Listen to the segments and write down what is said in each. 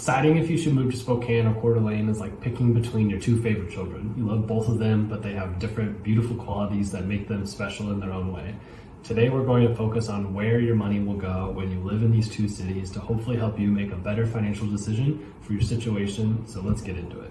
Deciding if you should move to Spokane or Coeur D'Alene is like picking between your two favorite children. You love both of them, but they have different beautiful qualities that make them special in their own way. Today we're going to focus on where your money will go when you live in these two cities to hopefully help you make a better financial decision for your situation. So let's get into it.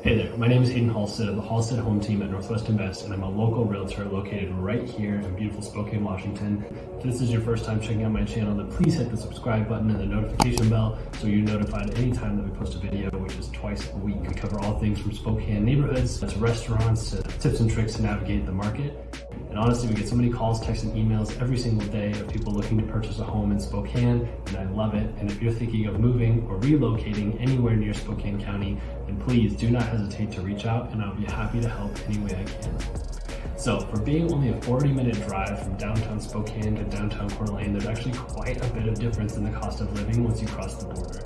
Hey there, my name is Haydn Halsted of the Halsted home team at Northwest Invest, and I'm a local realtor located right here in beautiful Spokane, Washington. If this is your first time checking out my channel, then please hit the subscribe button and the notification bell so you're notified anytime that we post a video, which is twice a week. We cover all things from Spokane neighborhoods to restaurants to tips and tricks to navigate the market. And honestly, we get so many calls, texts, and emails every single day of people looking to purchase a home in Spokane, and I love it. And if you're thinking of moving or relocating anywhere near Spokane County, then please do not hesitate to reach out, and I'll be happy to help any way I can. So for being only a 40-minute drive from downtown Spokane to downtown Coeur D'Alene, there's actually quite a bit of difference in the cost of living once you cross the border.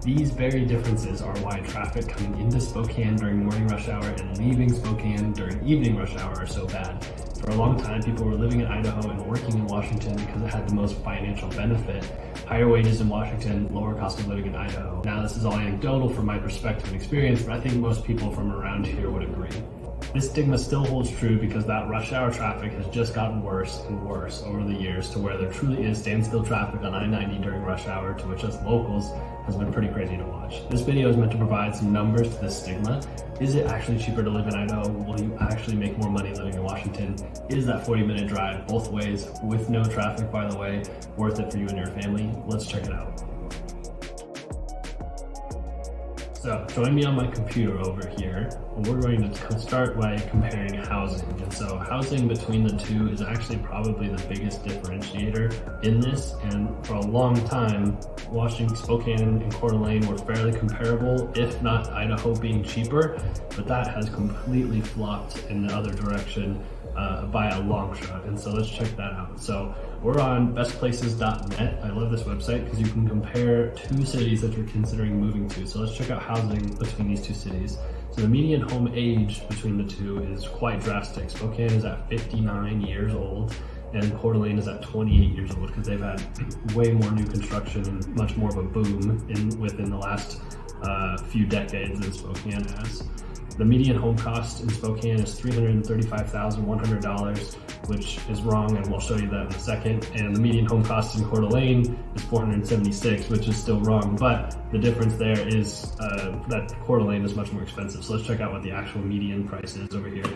These very differences are why traffic coming into Spokane during morning rush hour and leaving Spokane during evening rush hour are so bad. For a long time, people were living in Idaho and working in Washington because it had the most financial benefit. Higher wages in Washington, lower cost of living in Idaho. Now, this is all anecdotal from my perspective and experience, but I think most people from around here would agree. This stigma still holds true because that rush hour traffic has just gotten worse and worse over the years to where there truly is standstill traffic on I-90 during rush hour, to which us locals has been pretty crazy to watch. This video is meant to provide some numbers to this stigma. Is it actually cheaper to live in Idaho? Will you actually make more money living in Washington? Is that 40-minute drive both ways with no traffic, by the way, worth it for you and your family? Let's check it out. So join me on my computer over here, and we're going to start by comparing housing. And so housing between the two is actually probably the biggest differentiator in this. And for a long time, Washington, Spokane, and Coeur D'Alene were fairly comparable, if not Idaho being cheaper, but that has completely flopped in the other direction by a long shot. And so let's check that out. So we're on bestplaces.net. I love this website because you can compare two cities that you're considering moving to. So let's check out housing between these two cities. So the median home age between the two is quite drastic. Spokane is at 59 years old and Coeur D'Alene is at 28 years old because they've had way more new construction and much more of a boom within the last few decades than Spokane has. The median home cost in Spokane is $335,100, which is wrong, and we'll show you that in a second. And the median home cost in Coeur D'Alene is $476,000, which is still wrong. But the difference there is that Coeur D'Alene is much more expensive. So let's check out what the actual median price is over here.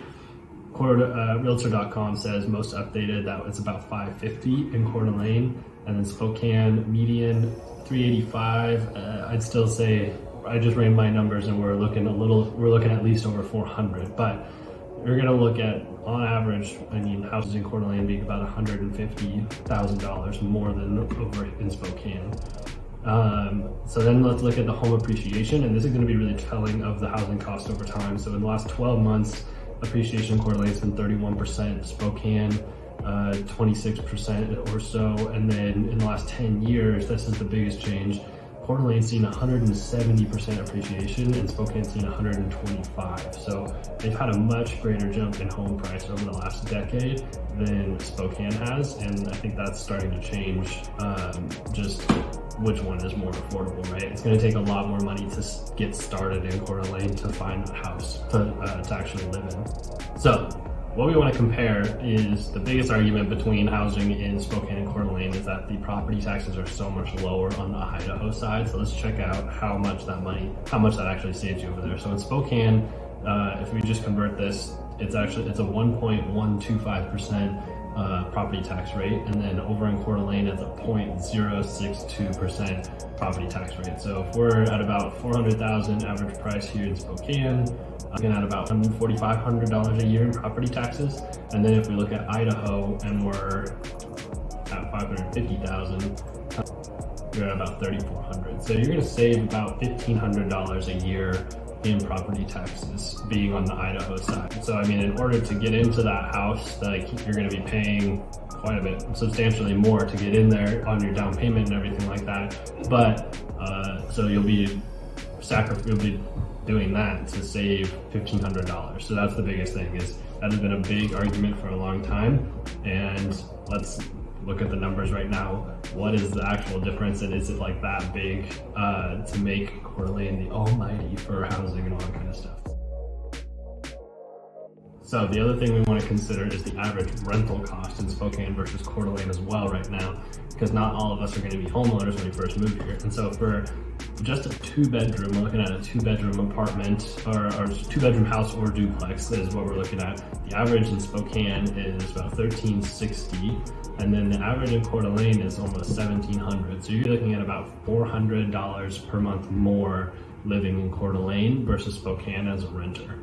Realtor.com says most updated that it's about $550 in Coeur D'Alene, and then Spokane median $385. I'd still say, I just ran my numbers and we're looking at least over 400, but you're gonna look at, on average, I mean, houses in Coeur D'Alene being about $150,000 more than over in Spokane. So then let's look at the home appreciation, and this is gonna be really telling of the housing cost over time. So in the last 12 months, appreciation in Coeur D'Alene has been 31%, Spokane 26% or so, and then in the last 10 years, this is the biggest change. Coeur D'Alene's seen 170% appreciation and Spokane's seen 125. So they've had a much greater jump in home price over the last decade than Spokane has, and I think that's starting to change just which one is more affordable, right? It's going to take a lot more money to get started in Coeur D'Alene to find a house to actually live in. So what we want to compare is the biggest argument between housing in Spokane and Coeur D'Alene is that the property taxes are so much lower on the Idaho side. So let's check out how much that actually saves you over there. So in Spokane, if we just convert this, it's a 1.125% property tax rate, and then over in Coeur D'Alene it's a 0.062% property tax rate. So if we're at about $400,000 average price here in Spokane, looking at about $4,500 a year in property taxes. And then if we look at Idaho and we're at $550,000, you're at about $3,400. So you're going to save about $1,500 a year in property taxes being on the Idaho side. So I mean, in order to get into that house, like, you're going to be paying quite a bit, substantially more to get in there on your down payment and everything like that. But so you'll be doing that to save $1,500. So that's the biggest thing, is that has been a big argument for a long time. And let's look at the numbers right now. What is the actual difference, and is it like that big to make Coeur d'Alene the almighty for housing and all that kind of stuff? So the other thing we want to consider is the average rental cost in Spokane versus Coeur d'Alene as well right now, because not all of us are going to be homeowners when we first move here. And so for just a 2-bedroom, we're looking at a 2-bedroom apartment or 2-bedroom house or duplex is what we're looking at. The average in Spokane is about $1,360, and then the average in Coeur d'Alene is almost $1,700. So you're looking at about $400 per month more living in Coeur d'Alene versus Spokane as a renter.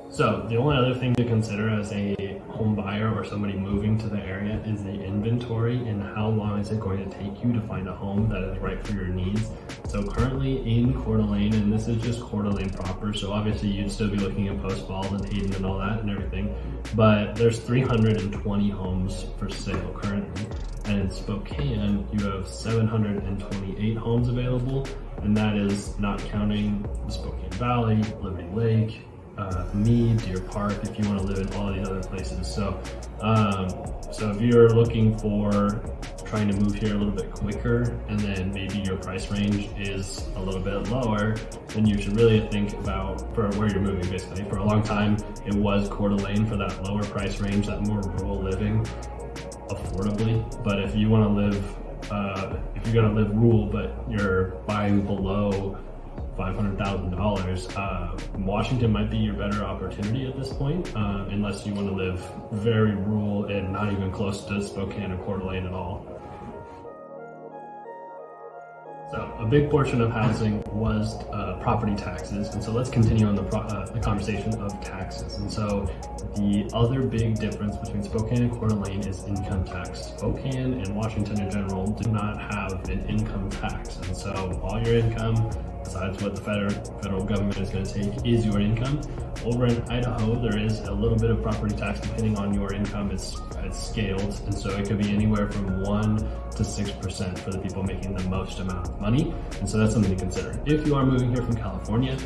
So the only other thing to consider as a home buyer or somebody moving to the area is the inventory and how long is it going to take you to find a home that is right for your needs. So currently in Coeur d'Alene, and this is just Coeur d'Alene proper, so obviously you'd still be looking at Post Falls and Haydn and all that and everything, but there's 320 homes for sale currently. And in Spokane, you have 728 homes available, and that is not counting the Spokane Valley, Liberty Lake, Mead, Deer Park, if you want to live in all these other places. So if you're looking for trying to move here a little bit quicker, and then maybe your price range is a little bit lower, then you should really think about for where you're moving. Basically, for a long time, it was Coeur d'Alene for that lower price range, that more rural living, affordably. But if you want to live, if you're gonna live rural, but you're buying below $500,000, Washington might be your better opportunity at this point, unless you want to live very rural and not even close to Spokane or Coeur d'Alene at all. So a big portion of housing was property taxes, and so let's continue on the conversation of taxes. And so the other big difference between Spokane and Coeur d'Alene is income tax. Spokane and Washington in general do not have an income tax, and so all your income, besides what the federal government is going to take, is your income. Over in Idaho, there is a little bit of property tax depending on your income. It's scaled, and so it could be anywhere from 1 to 6% for the people making the most amount of money. And so that's something to consider. If you are moving here from California,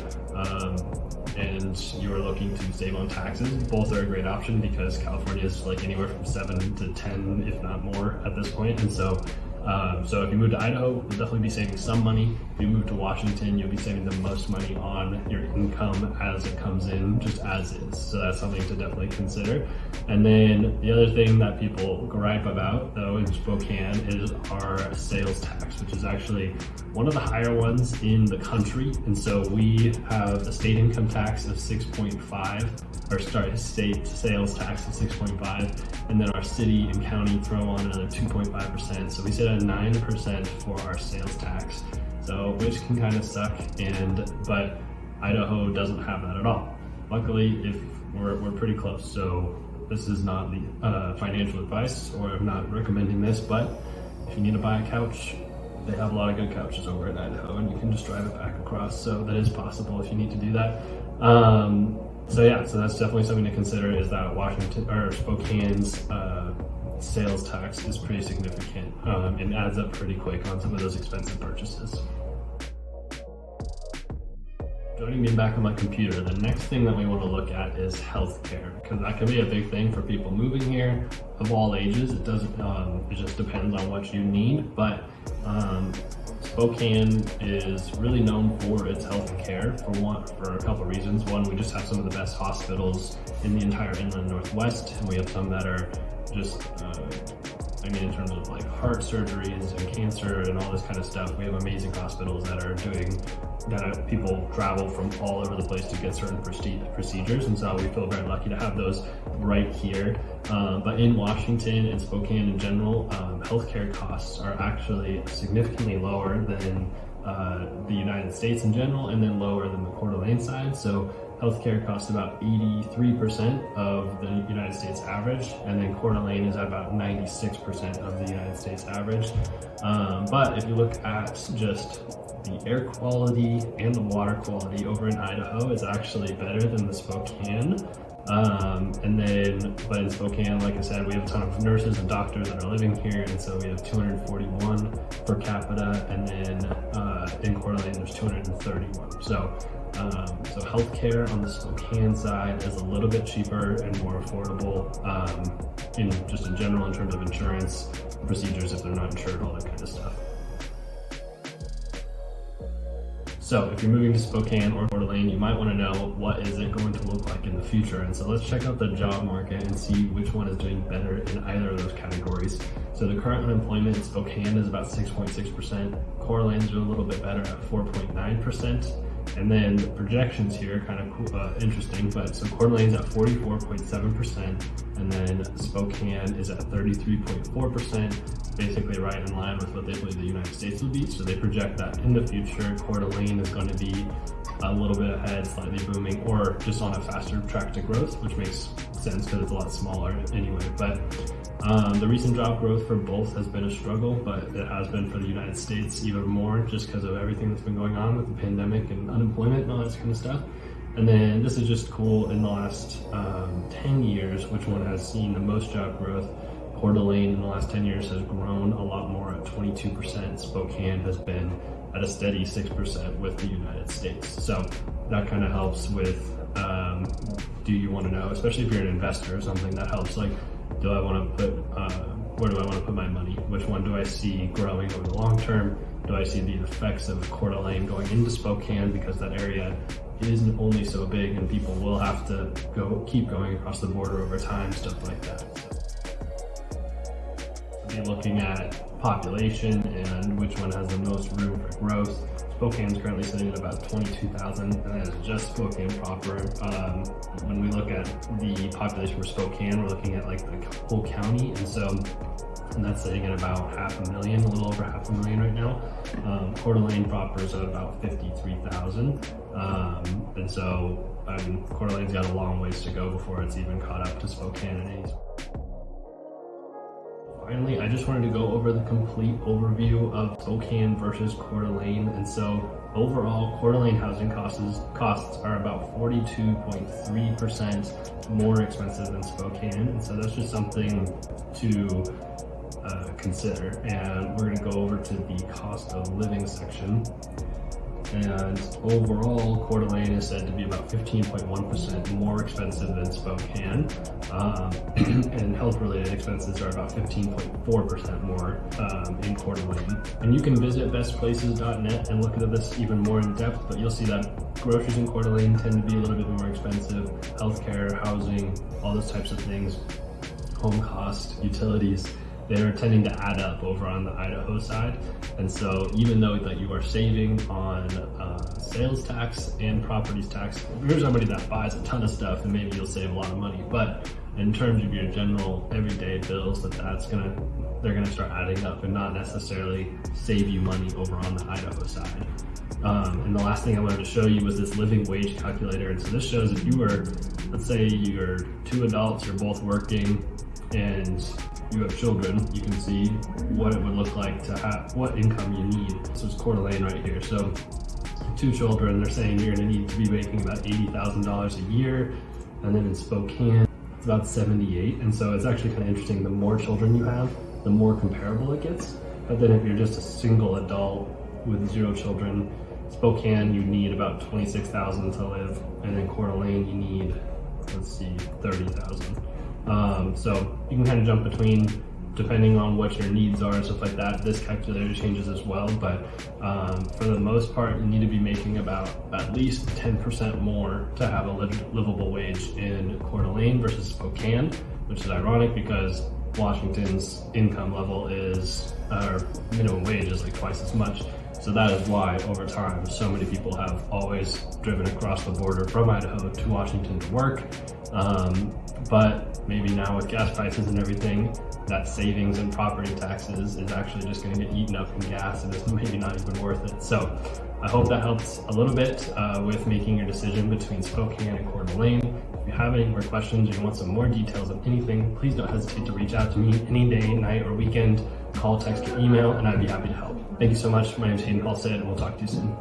and you're looking to save on taxes, both are a great option because California is like anywhere from 7 to 10, if not more at this point. And so if you move to Idaho, you'll definitely be saving some money. If you move to Washington, you'll be saving the most money on your income as it comes in, just as is. So that's something to definitely consider. And then the other thing that people gripe about, though, in Spokane is our sales tax, which is actually one of the higher ones in the country. And so we have a state income tax of 6.5, state sales tax of 6.5, and then our city and county throw on another 2.5%. So we sit at 9% for our sales tax, so which can kind of suck. But Idaho doesn't have that at all. Luckily, if we're pretty close. So this is not the financial advice, or I'm not recommending this, but if you need to buy a couch, they have a lot of good couches over in Idaho, and you can just drive it back across. So that is possible if you need to do that. So that's definitely something to consider, is that Washington or Spokane's sales tax is pretty significant and adds up pretty quick on some of those expensive purchases. Joining me back on my computer, the next thing that we want to look at is healthcare, because that can be a big thing for people moving here of all ages. It doesn't, it just depends on what you need, but Spokane is really known for its healthcare for a couple reasons. One, we just have some of the best hospitals in the entire inland Northwest, and we have some that are just, in terms of like heart surgeries and cancer and all this kind of stuff, we have amazing hospitals that people travel from all over the place to get certain procedures, and so we feel very lucky to have those right here. But in Washington and Spokane in general, healthcare costs are actually significantly lower than the United States in general, and then lower than the Coeur d'Alene side. So healthcare costs about 83% of the United States average, and then Coeur d'Alene is at about 96% of the United States average. But if you look at just the air quality and the water quality over in Idaho is actually better than the Spokane. But in Spokane, like I said, we have a ton of nurses and doctors that are living here, and so we have 241 per capita, and then in Coeur d'Alene there's 231. So So healthcare on the Spokane side is a little bit cheaper and more affordable in general in terms of insurance, procedures if they're not insured, all that kind of stuff. So if you're moving to Spokane or Coeur D'Alene, you might want to know what is it going to look like in the future. And so let's check out the job market and see which one is doing better in either of those categories. So the current unemployment in Spokane is about 6.6%. Coeur D'Alene is doing a little bit better at 4.9%. And then the projections here kind of cool, interesting, but so Coeur D'Alene's at 44.7%, and then Spokane is at 33.4%, basically right in line with what they believe the United States would be. So they project that in the future, Coeur D'Alene is going to be a little bit ahead, slightly booming, or just on a faster track to growth, which makes sense because it's a lot smaller anyway. But the recent job growth for both has been a struggle, but it has been for the United States even more just because of everything that's been going on with the pandemic and unemployment and all that kind of stuff. And then this is just cool, in the last 10 years, which one has seen the most job growth. Coeur D'Alene in the last 10 years has grown a lot more at 22%. Spokane has been at a steady 6% with the United States. So that kind of helps with, do you want to know, especially if you're an investor or something, that helps. Like, do I want to put, where do I want to put my money? Which one do I see growing over the long term? Do I see the effects of Coeur D'Alene going into Spokane because that area isn't only so big and people will have to keep going across the border over time, stuff like that. So be looking at population and which one has the most room for growth. Spokane's currently sitting at about 22,000, and that is just Spokane proper. When we look at the population for Spokane, we're looking at like the whole county, and that's sitting at about 500,000, a little over 500,000 right now. Coeur D'Alene proper is at about 53,000, and so Coeur D'Alene's got a long ways to go before it's even caught up to Spokane in any. Finally, I just wanted to go over the complete overview of Spokane versus Coeur D'Alene. And so overall, Coeur D'Alene housing costs are about 42.3% more expensive than Spokane. And so that's just something to consider. And we're going to go over to the cost of living section. And overall, Coeur D'Alene is said to be about 15.1% more expensive than Spokane, and health-related expenses are about 15.4% more in Coeur D'Alene. And you can visit bestplaces.net and look at this even more in depth, but you'll see that groceries in Coeur D'Alene tend to be a little bit more expensive. Healthcare, housing, all those types of things, home cost, utilities, they're tending to add up over on the Idaho side. And so even though that you are saving on sales tax and properties tax, if you're somebody that buys a ton of stuff, then maybe you'll save a lot of money. But in terms of your general everyday bills, they're gonna start adding up and not necessarily save you money over on the Idaho side. And the last thing I wanted to show you was this living wage calculator. And so this shows if you were, let's say you're two adults, you're both working, and you have children, you can see what it would look like to have, what income you need. So it's Coeur D'Alene right here. So 2 children, they're saying you're gonna need to be making about $80,000 a year. And then in Spokane, it's about 78. And so it's actually kind of interesting. The more children you have, the more comparable it gets. But then if you're just a single adult with 0 children, Spokane, you need about 26,000 to live. And then Coeur D'Alene, you need, let's see, 30,000. So you can kind of jump between, depending on what your needs are and stuff like that. This calculator changes as well, but for the most part, you need to be making about at least 10% more to have a livable wage in Coeur D'Alene versus Spokane, which is ironic because Washington's income level is, or minimum wage is like twice as much. So that is why over time, so many people have always driven across the border from Idaho to Washington to work. But maybe now with gas prices and everything, that savings and property taxes is actually just going to get eaten up in gas and it's maybe not even worth it. So I hope that helps a little bit with making your decision between Spokane and Coeur D'Alene. If you have any more questions or you want some more details on anything, please don't hesitate to reach out to me any day, night, or weekend. Call, text, or email, and I'd be happy to help. Thank you so much. My name is Haydn, and we'll talk to you soon.